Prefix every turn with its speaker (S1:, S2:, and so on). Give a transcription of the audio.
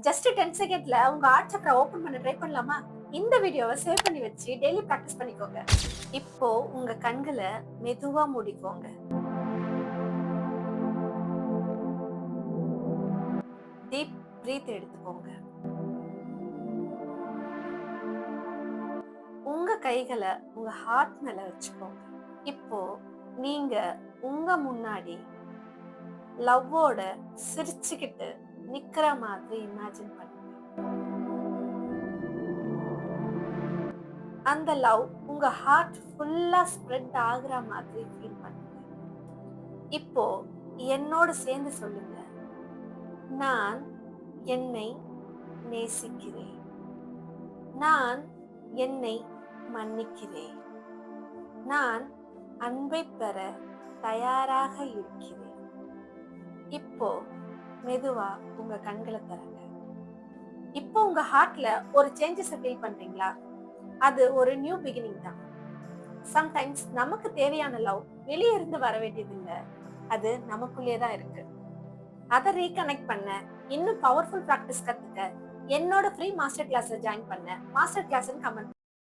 S1: Just 10 செகண்ட்ல உங்க art சக்கர ஓபன் பண்ண ட்ரை பண்ணலாமா? இந்த வீடியோவை சேவ் பண்ணி வச்சு டெய்லி பிராக்டிஸ் பண்ணிக்கோங்க. இப்போ உங்க கண்களை மெதுவா மூடிக்கோங்க. டீப் பிரீத் எடுத்துக்கோங்க. உங்க கைகளை உங்க ஹார்ட் மேல வச்சுக்கோங்க. இப்போ நீங்க உங்க முன்னாடி லவ்வோட சிரிச்சுக்கிட்டு நிக்கிற மாதிரி இமேஜின் பண்ணுங்க. அந்த லவ் உங்க ஹார்ட் ஃபுல்லா ஸ்ப்ரெட் ஆகுற மாதிரி ஃபீல் பண்ணுங்க. இப்போ என்னோட சேர்ந்து சொல்லுங்க. நான் என்னை நேசிக்கிறேன். நான் என்னை மன்னிக்கிறேன். நான் அன்பை பெற தயாராக இருக்கிறேன். இப்போ மெதுவா உங்க கண்களை திறங்க. இப்போ உங்க ஹார்ட்ல ஒரு சேஞ்சஸ் ஃபீல் பண்றீங்களா? அது ஒரு நியூ பிகினிங் தான். சம்டைம்ஸ் நமக்கு தேவையான லவ் வெளியே இருந்து வர வேண்டியது இல்ல, அது நமக்குள்ளே தான் இருக்கு. அதை ரீகனெக்ட் பண்ண இன்னும் பவர்ஃபுல் பிராக்டிஸ் கத்துக்க என்னோட ஃப்ரீ மாஸ்டர் கிளாஸ்ல ஜாயின் பண்ண. Master class comment